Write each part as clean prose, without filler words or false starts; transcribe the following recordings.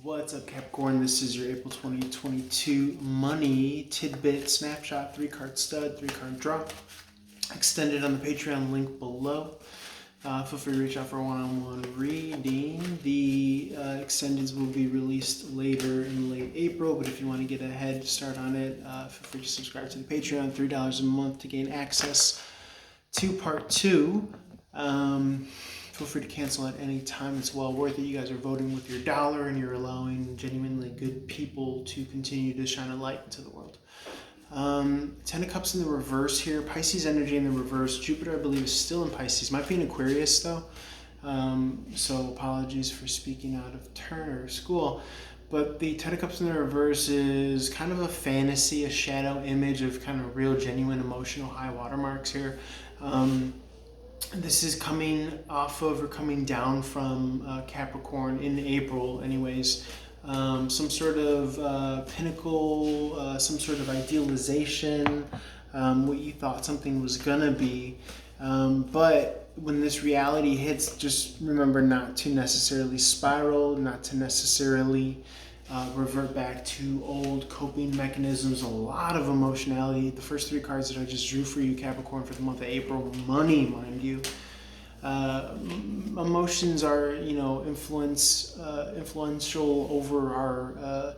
What's up, Capricorn? This is your April 2022 money tidbit snapshot, 3-card stud, 3-card draw. Extended on the Patreon link below. Feel free to reach out for a one-on-one reading. The extendeds will be released later in late April, but if you want to get a head start on it, feel free to subscribe to the Patreon, $3 a month to gain access to part 2. Feel free to cancel at any time. It's well worth it. You guys are voting with your dollar and you're allowing genuinely good people to continue to shine a light into the world. 10 of Cups in the reverse here. Pisces energy in the reverse. Jupiter, I believe, is still in Pisces. Might be in Aquarius, though. So apologies for speaking out of turn or school. But the 10 of Cups in the reverse is kind of a fantasy, a shadow image of kind of real, genuine, emotional high watermarks here. This is coming off of or coming down from Capricorn in April anyways. Some sort of pinnacle, some sort of idealization, what you thought something was gonna be. But when this reality hits, just remember not to necessarily spiral, not to necessarily revert back to old coping mechanisms. A lot of emotionality. The first 3 cards that I just drew for you, Capricorn, for the month of April, money, mind you. Emotions are, influential over our,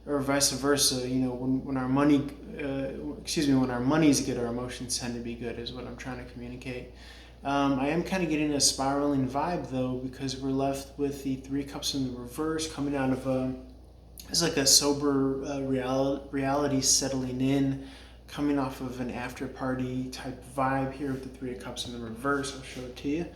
or vice versa. When our money, when our money's good, our emotions tend to be good, is what I'm trying to communicate. I am kind of getting a spiraling vibe though, because we're left with the 3 cups in the reverse coming out of it's like a sober reality settling in, coming off of an after party type vibe here with the 3 of Cups in the reverse. I'll show it to you.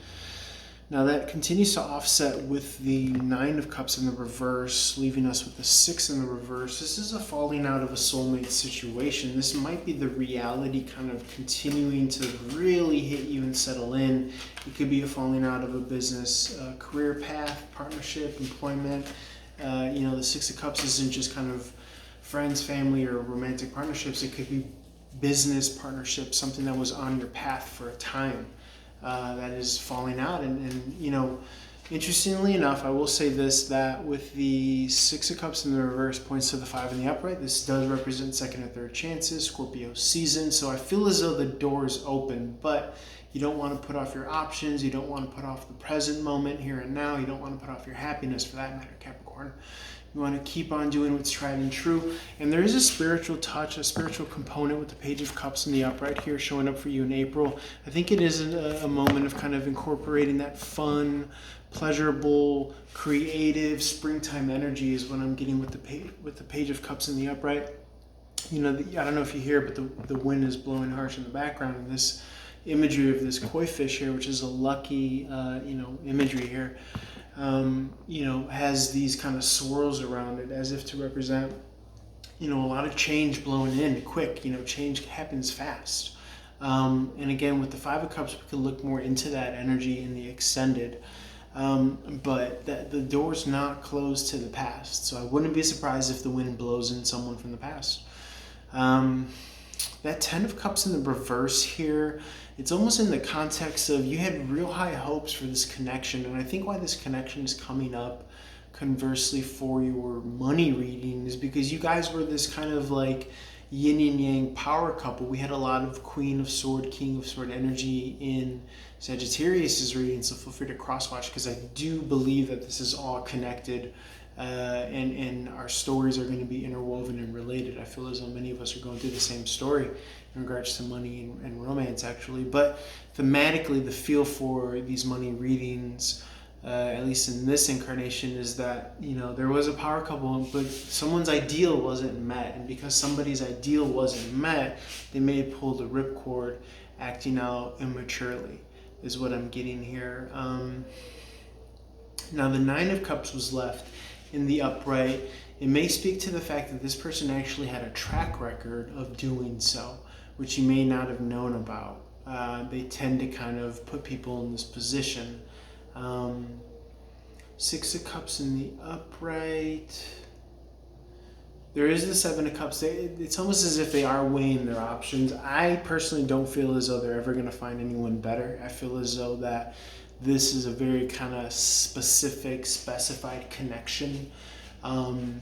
Now that continues to offset with the 9 of Cups in the reverse, leaving us with the 6 in the reverse. This is a falling out of a soulmate situation. This might be the reality kind of continuing to really hit you and settle in. It could be a falling out of a business, career path, partnership, employment. The 6 of Cups isn't just kind of friends, family, or romantic partnerships. It could be business partnerships, something that was on your path for a time that is falling out. And interestingly enough, I will say this, that with the 6 of Cups in the reverse points to the 5 in the upright, this does represent second and third chances, Scorpio season. So I feel as though the door is open, but you don't want to put off your options. You don't want to put off the present moment here and now. You don't want to put off your happiness, for that matter, Capricorn. You want to keep on doing what's tried and true. And there is a spiritual touch, a spiritual component with the Page of Cups in the upright here showing up for you in April. I think it is a moment of kind of incorporating that fun, pleasurable, creative springtime energy is what I'm getting with the Page of Cups in the upright. I don't know if you hear, but the wind is blowing harsh in the background, and this imagery of this koi fish here, which is a lucky imagery here, has these kind of swirls around it as if to represent a lot of change blowing in quick. Change happens fast, and again with the 5 of Cups we could look more into that energy in the extended, but the door's not closed to the past, so I wouldn't be surprised if the wind blows in someone from the past. That 10 of Cups in the reverse here, it's almost in the context of you had real high hopes for this connection, and I think why this connection is coming up conversely for your money reading is because you guys were this kind of like yin and yang power couple. We had a lot of Queen of Sword, King of Sword energy in Sagittarius's reading, so feel free to cross-watch because I do believe that this is all connected. And our stories are going to be interwoven and related. I feel as though many of us are going through the same story in regards to money and romance, actually. But thematically, the feel for these money readings, at least in this incarnation, is that there was a power couple, but someone's ideal wasn't met, and because somebody's ideal wasn't met, they may have pulled a ripcord, acting out immaturely, is what I'm getting here. Now the 9 of Cups was left in the upright. It may speak to the fact that this person actually had a track record of doing so, which you may not have known about. They tend to kind of put people in this position. 6 of Cups in the upright. There is the 7 of Cups. It's almost as if they are weighing their options. I personally don't feel as though they're ever going to find anyone better. I feel as though that this is a very kind of specific, specified connection Um,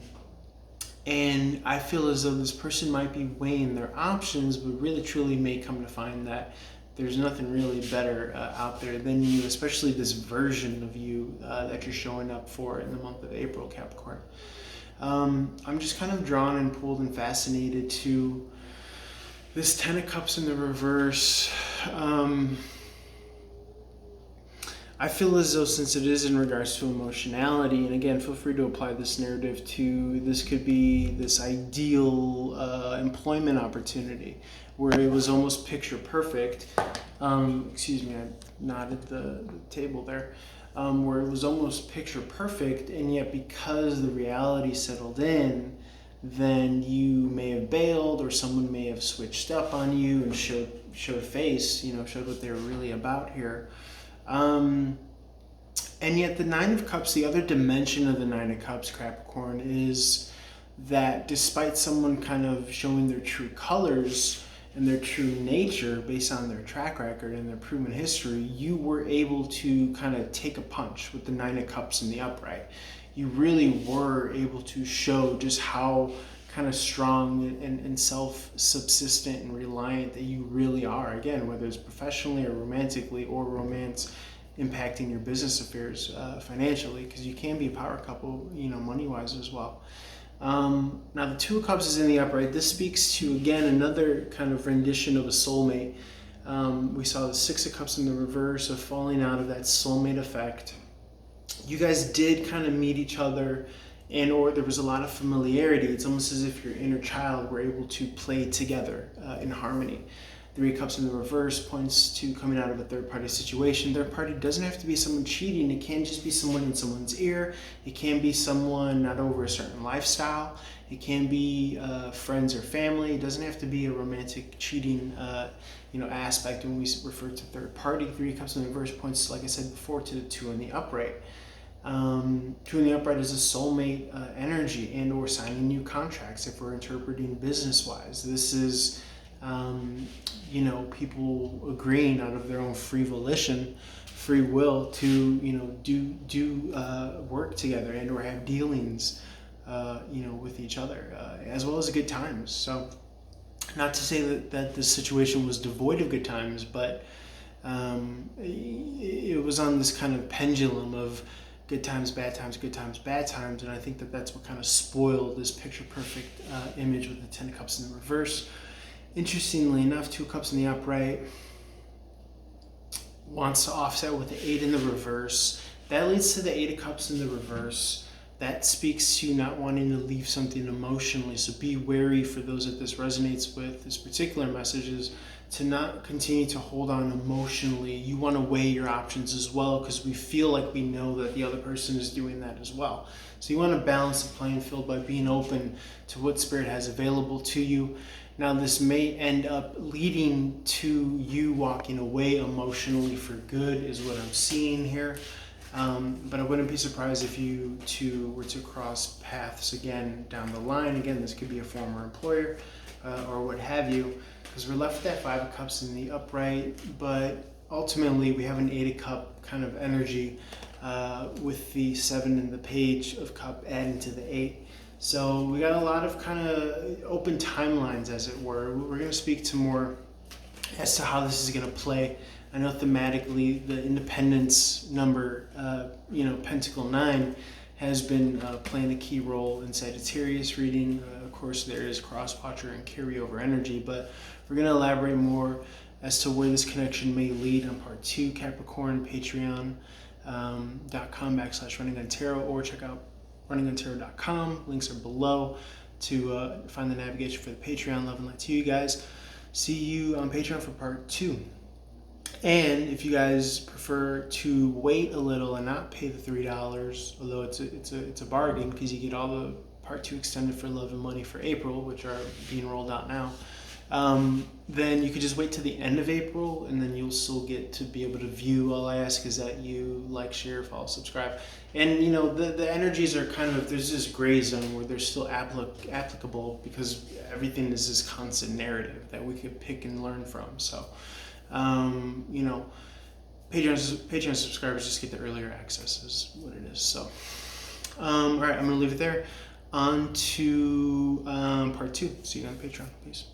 and I feel as though this person might be weighing their options, but really truly may come to find that there's nothing really better out there than you, especially this version of you that you're showing up for in the month of April, Capricorn. I'm just kind of drawn and pulled and fascinated to this Ten of Cups in the reverse. I feel as though, since it is in regards to emotionality, and again, feel free to apply this narrative to, this could be this ideal employment opportunity where it was almost picture perfect. Excuse me, I nodded the table there. Where it was almost picture perfect, and yet because the reality settled in, then you may have bailed, or someone may have switched up on you and showed face, showed what they were really about here. And yet the Nine of Cups, the other dimension of the Nine of Cups, Capricorn, is that despite someone kind of showing their true colors and their true nature based on their track record and their proven history, you were able to kind of take a punch with the Nine of Cups in the upright. You really were able to show just how kind of strong and self-subsistent and reliant that you really are. Again, whether it's professionally or romantically, or romance impacting your business affairs financially, because you can be a power couple, money-wise as well. Now the Two of Cups is in the upright. This speaks to, again, another kind of rendition of a soulmate. We saw the Six of Cups in the reverse of falling out of that soulmate effect. You guys did kind of meet each other, or there was a lot of familiarity. It's almost as if your inner child were able to play together in harmony. Three of Cups in the reverse points to coming out of a third-party situation. Third party doesn't have to be someone cheating. It can just be someone in someone's ear. It can be someone not over a certain lifestyle. It can be friends or family. It doesn't have to be a romantic cheating aspect when we refer to third party. Three of Cups in the reverse points, like I said before, to the Two in the upright. Two in the upright is a soulmate energy, and or signing new contracts if we're interpreting business-wise. This is people agreeing out of their own free volition, free will to, do work together and or have dealings, with each other, as well as good times. So not to say that this situation was devoid of good times, but it was on this kind of pendulum of good times, bad times, good times, bad times. And I think that's what kind of spoiled this picture perfect image with the Ten of Cups in the reverse. Interestingly enough, Two Cups in the upright wants to offset with the Eight in the reverse. That leads to the Eight of Cups in the reverse. That speaks to not wanting to leave something emotionally. So be wary, for those that this resonates with, this particular message is to not continue to hold on emotionally. You want to weigh your options as well, because we feel like we know that the other person is doing that as well. So you want to balance the playing field by being open to what Spirit has available to you. Now, this may end up leading to you walking away emotionally for good, is what I'm seeing here. But I wouldn't be surprised if you two were to cross paths again down the line. Again, this could be a former employer or what have you, because we're left with that Five of Cups in the upright, but ultimately we have an Eight of Cup kind of energy with the Seven and the Page of Cup adding to the Eight. So we got a lot of kind of open timelines, as it were. We're going to speak to more as to how this is going to play. I know thematically the Independence number, Pentacle 9, has been playing a key role in Sagittarius reading. Of course, there is cross-watcher and carryover energy, but we're going to elaborate more as to where this connection may lead on part 2, Capricorn, patreon.com/runninguntarot, or check out runninguntarot.com. Links are below to find the navigation for the Patreon. Love and light to you guys. See you on Patreon for part 2. And if you guys prefer to wait a little and not pay the $3, although it's a bargain, because you get all the part 2 extended for Love and Money for April, which are being rolled out now, then you could just wait to the end of April, and then you'll still get to be able to view. All I ask is that you like, share, follow, subscribe. And the energies are kind of, there's this gray zone where they're still applicable, because everything is this constant narrative that we could pick and learn from. So Patreon subscribers just get the earlier access, is what it is. So All right, I'm gonna leave it there. On to part 2. See you on Patreon. Peace.